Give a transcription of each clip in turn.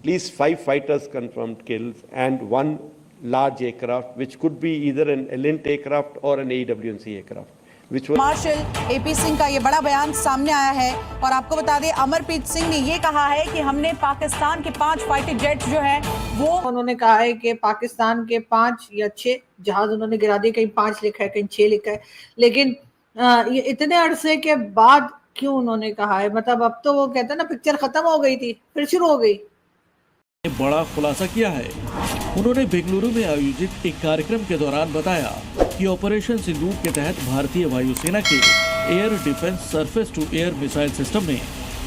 At least 5 fighters confirmed kills and 1 large aircraft, which could be either an Elint aircraft or an AWNC aircraft. Marshal AP Singh का ये बड़ा बयान सामने आया है और आपको बता दें अमरप्रीत सिंह ने ये कहा है कि हमने पाकिस्तान के 5 फाइटर जेट्स जो है वो उन्होंने कहा है कि पाकिस्तान के 5 या 6 जहाज उन्होंने गिरा दिए, कहीं 5 लिखा है कहीं 6 लिखा है, लेकिन ये इतने अरसे के बाद क्यों उन्होंने कहा है? मतलब अब तो वो कहते हैं ना पिक्चर खत्म हो गई थी फिर शुरू हो गई। बड़ा खुलासा किया है। उन्होंने बेंगलुरु में आयोजित एक कार्यक्रम के दौरान बताया कि ऑपरेशन सिंदूर के तहत भारतीय वायुसेना के air defence surface to air missile system ने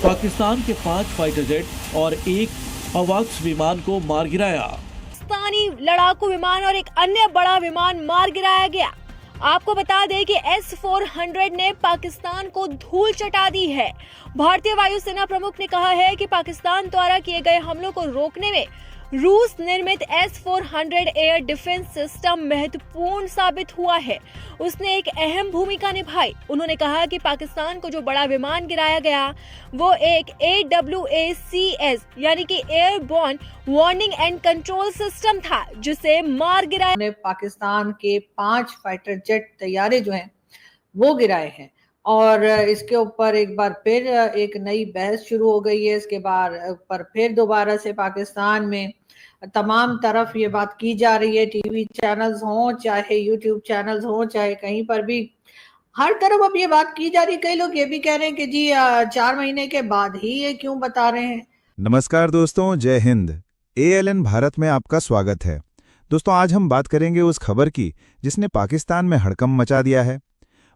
पाकिस्तान के 5 फाइटर जेट और 1 अवाक्स विमान को मार गिराया। पाकिस्तानी लड़ाकू विमान और एक अन्य बड़ा विमान मार गिराया गया। आपको बता दें कि S-400 ने पाकिस्तान को धूल चटा दी है। भारतीय वायुसेना प्रमुख ने कहा है कि पाकिस्तान द्वारा किए गए हमलों को रोकने में रूस निर्मित S-400 एयर डिफेंस सिस्टम महत्वपूर्ण साबित हुआ है। उसने एक अहम भूमिका निभाई। उन्होंने कहा कि पाकिस्तान को जो बड़ा विमान गिराया गया वो एक AWACS यानी कि airborne warning and control system था जिसे मार गिराया। पाकिस्तान के 5 फाइटर जेट तैयारे जो हैं वो गिराए हैं और इसके ऊपर एक बार फिर एक नई बहस शुरू हो गई है। इसके बाद पर फिर दोबारा से पाकिस्तान में तमाम तरफ ये बात की जा रही है, टीवी चैनल्स हों चाहे यूट्यूब चैनल्स हों चाहे कहीं पर भी, हर तरफ अब ये बात की जा रही है। कई लोग ये भी कह रहे हैं कि जी 4 महीने के बाद ही ये क्यों बता रहे हैं। नमस्कार दोस्तों, जय हिंद। ALN भारत में आपका स्वागत है। दोस्तों, आज हम बात करेंगे उस खबर की जिसने पाकिस्तान में हड़कंप मचा दिया है।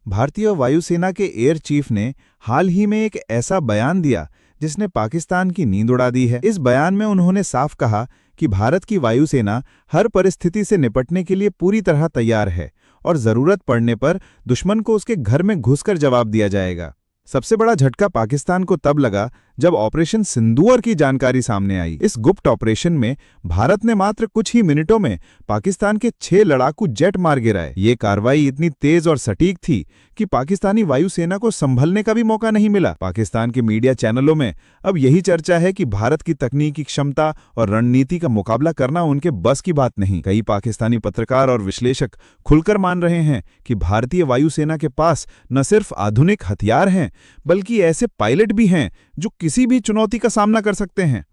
भारतीय वायुसेना के एयर चीफ ने हाल ही में एक ऐसा बयान दिया जिसने पाकिस्तान की नींद उड़ा दी है। इस बयान में उन्होंने साफ कहा कि भारत की वायुसेना हर परिस्थिति से निपटने के लिए पूरी तरह तैयार है और जरूरत पड़ने पर दुश्मन को उसके घर में घुसकर जवाब दिया जाएगा। सबसे बड़ा झटका पाकिस्तान को तब लगा जब ऑपरेशन सिंदूर की जानकारी सामने आई। इस गुप्त ऑपरेशन में भारत ने मात्र कुछ ही मिनटों में पाकिस्तान के 6 लड़ाकू जेट मार गिराए। ये कार्रवाई इतनी तेज और सटीक थी कि पाकिस्तानी वायुसेना को संभलने का भी मौका नहीं मिला। पाकिस्तान के मीडिया चैनलों में अब यही चर्चा है कि भारत की तकनीकी क्षमता और रणनीति का मुकाबला करना उनके बस की बात नहीं। कई पाकिस्तानी पत्रकार और विश्लेषक खुलकर मान रहे हैं कि भारतीय वायुसेना के पास न सिर्फ आधुनिक हथियार हैं बल्कि ऐसे पायलट भी हैं जो किसी भी चुनौती का सामना कर सकते हैं।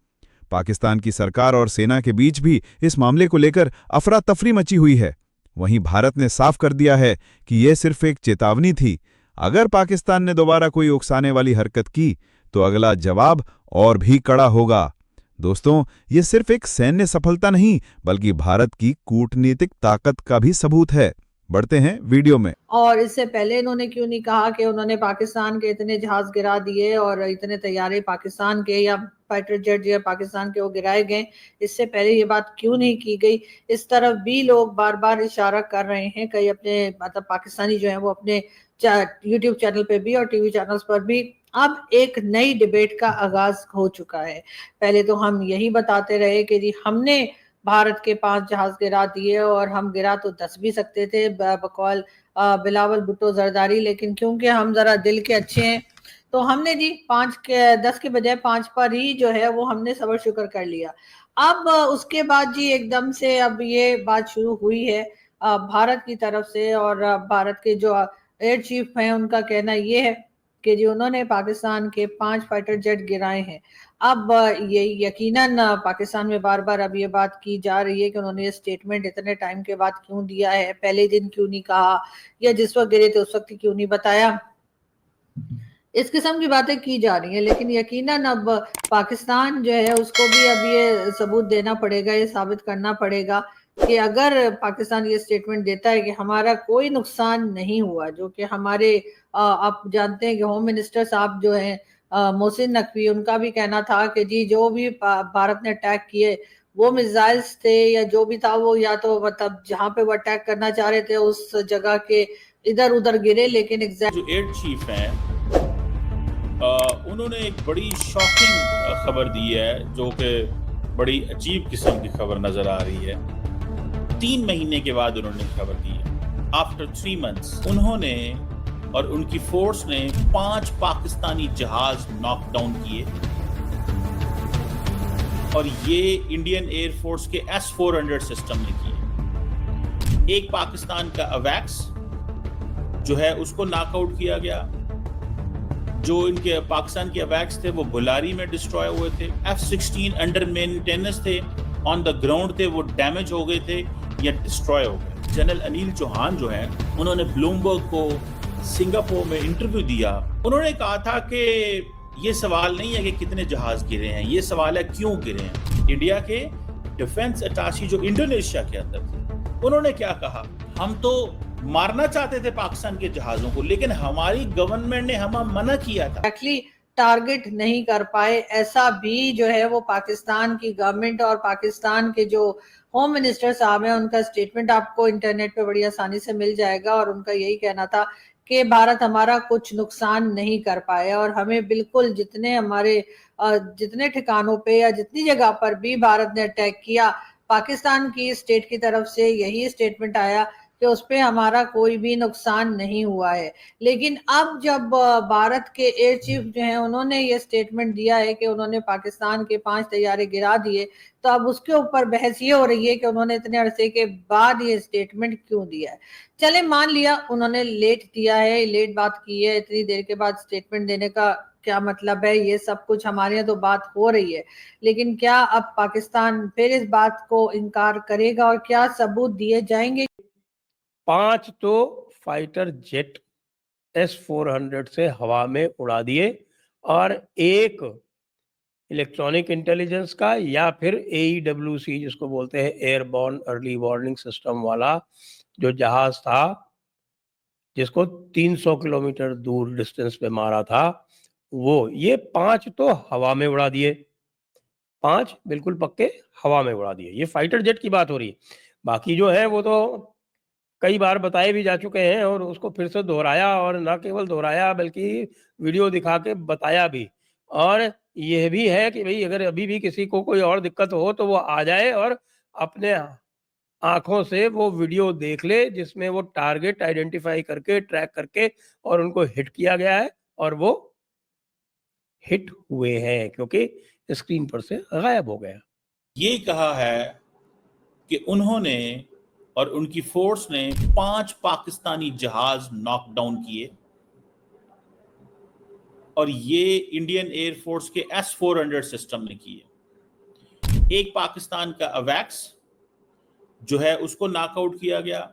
पाकिस्तान की सरकार और सेना के बीच भी इस मामले को लेकर अफरा तफरी मची हुई है। वहीं भारत ने साफ कर दिया है कि यह सिर्फ एक चेतावनी थी। अगर पाकिस्तान ने दोबारा कोई उकसाने वाली हरकत की तो अगला जवाब और भी कड़ा होगा। दोस्तों, ये सिर्फ एक सैन्य सफलता नहीं बल्कि भारत की कूटनीतिक ताकत का भी सबूत है। बढ़ते हैं वीडियो में। और इससे पहले इन्होंने क्यों नहीं कहा कि उन्होंने पाकिस्तान के इतने जहाज गिरा दिए और इतने तैयारे पाकिस्तान के या फाइटर जेट या पाकिस्तान के वो गिराए गए? इससे पहले ये बात क्यों नहीं की गई? इस तरफ भी लोग बार बार इशारा कर रहे हैं। कई अपने मतलब पाकिस्तानी जो है वो अपने यूट्यूब चैनल पे भी और टीवी चैनल्स पर भी अब एक नई डिबेट का आगाज हो चुका है। पहले तो हम यही बताते रहे कि जी हमने भारत के 5 जहाज गिरा दिए और हम गिरा तो 10 भी सकते थे बकौल बिलावल भुट्टो जरदारी, लेकिन क्योंकि हम जरा दिल के अच्छे हैं तो हमने जी 10 के बजाय 5 पर ही जो है वो हमने सबर शुक्र कर लिया। अब उसके बाद जी एकदम से अब ये बात शुरू हुई है भारत की तरफ से और भारत के जो एयर चीफ हैं उनका कहना ये है कि जी उन्होंने पाकिस्तान के 5 फाइटर जेट गिराए हैं। अब ये यकीनन पाकिस्तान में बार बार अब ये बात की जा रही है कि उन्होंने ये स्टेटमेंट इतने टाइम के बाद क्यों दिया है, पहले दिन क्यों नहीं कहा या जिस वक्त गिरे थे उस वक्त क्यों नहीं बताया। इस किस्म की बातें की जा रही हैं, लेकिन यकीनन अब पाकिस्तान जो है उसको भी अब ये सबूत देना पड़ेगा, ये साबित करना पड़ेगा कि अगर पाकिस्तान ये स्टेटमेंट देता है कि हमारा कोई नुकसान नहीं हुआ, जो कि हमारे आप जानते हैं कि होम मिनिस्टर साहब जो हैं मोहसिन नकवी, उनका भी कहना था कि जी जो भी भारत ने अटैक किए वो मिसाइल्स थे या जो भी था वो या तो मतलब जहां पे वो अटैक करना चाह रहे थे उस जगह के इधर उधर गिरे। लेकिन एग्जैक्ट जो एयर चीफ हैं उन्होंने एक बड़ी शॉकिंग खबर दी है जो कि बड़ी अजीब किस्म की खबर नजर आ रही है। 3 महीने के बाद उन्होंने खबर दी है। आफ्टर 3 months उन्होंने और उनकी फोर्स ने 5 पाकिस्तानी जहाज नॉक डाउन किए। और ये इंडियन एयरफोर्स के S-400 सिस्टम ने किए। एक पाकिस्तान का अवैक्स जो है उसको नॉकआउट किया गया। जो इनके पाकिस्तान के अवैक्स थे वो बुलारी में डिस्ट्रॉय हुए थे। F-16 अंडर मेंटेनेंस थे, ऑन द ग्राउंड थे, वो डैमेज हो गए थे या डिस्ट्रॉय हो गए। जनरल अनिल चौहान जो है उन्होंने ब्लूमबर्ग को सिंगापुर में इंटरव्यू दिया। उन्होंने कहा था कि ये सवाल नहीं है कि कितने जहाज गिरे हैं, ये सवाल है क्यों गिरे हैं। इंडिया के डिफेंस अटाशी जो इंडोनेशिया के अंदर थे उन्होंने क्या कहा, हम तो मारना चाहते थे पाकिस्तान के जहाजों को, लेकिन हमारी गवर्नमेंट ने हमें मना किया था। एक्चुअली टारगेट नहीं कर पाए, ऐसा भी जो है वो पाकिस्तान की गवर्नमेंट और पाकिस्तान के जो होम मिनिस्टर साहब हैं उनका स्टेटमेंट आपको इंटरनेट पे बड़ी आसानी से मिल जाएगा। और उनका यही कहना था कि भारत हमारा कुछ नुकसान नहीं कर पाया और हमें बिल्कुल जितने ठिकानों पे या जितनी जगह पर भी भारत ने अटैक किया, पाकिस्तान की स्टेट की तरफ से यही स्टेटमेंट आया कि उस पे हमारा कोई भी नुकसान नहीं हुआ है। लेकिन अब जब भारत के एयर चीफ जो हैं उन्होंने ये स्टेटमेंट दिया है कि उन्होंने पाकिस्तान के 5 तैयारे गिरा दिए, तो अब उसके ऊपर बहस ये हो रही है कि उन्होंने इतने अरसे के बाद ये स्टेटमेंट क्यों दिया है। चले मान लिया उन्होंने लेट दिया है, लेट बात की है, इतनी देर के बाद स्टेटमेंट देने का क्या मतलब है, ये सब कुछ हमारे यहाँ तो बात हो रही है। लेकिन क्या अब पाकिस्तान फिर इस बात को इनकार करेगा और क्या सबूत दिए जाएंगे? 5 तो फाइटर जेट S-400 से हवा में उड़ा दिए और एक इलेक्ट्रॉनिक इंटेलिजेंस का या फिर AEWC जिसको बोलते हैं एयरबॉर्न अर्ली वार्निंग सिस्टम वाला जो जहाज था जिसको 300 किलोमीटर दूर डिस्टेंस पे मारा था, वो ये 5 तो हवा में उड़ा दिए, 5 बिल्कुल पक्के हवा में उड़ा दिए। ये फाइटर जेट की बात हो रही है। बाकी जो है वो तो कई बार बताए भी जा चुके हैं और उसको फिर से दोहराया, और ना केवल दोहराया बल्कि वीडियो दिखा के बताया भी। और यह भी है कि भाई अगर अभी भी किसी को कोई और दिक्कत हो तो वो आ जाए और अपने आंखों से वो वीडियो देख ले जिसमें वो टारगेट आइडेंटिफाई करके ट्रैक करके और उनको हिट किया गया है और वो हिट हुए हैं क्योंकि स्क्रीन पर से गायब हो गया। ये कहा है कि उन्होंने और उनकी फोर्स ने 5 पाकिस्तानी जहाज नॉकडाउन किए और ये इंडियन एयरफोर्स के S-400 सिस्टम ने किए। एक पाकिस्तान का अवैक्स जो है उसको नॉकआउट किया गया।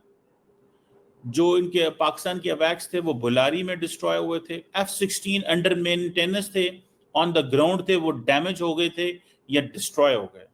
जो इनके पाकिस्तान के अवैक्स थे वो बुलारी में डिस्ट्रॉय हुए थे। F-16 अंडर मेंटेनेंस थे, ऑन द ग्राउंड थे, वो डैमेज हो गए थे या डिस्ट्रॉय हो गए।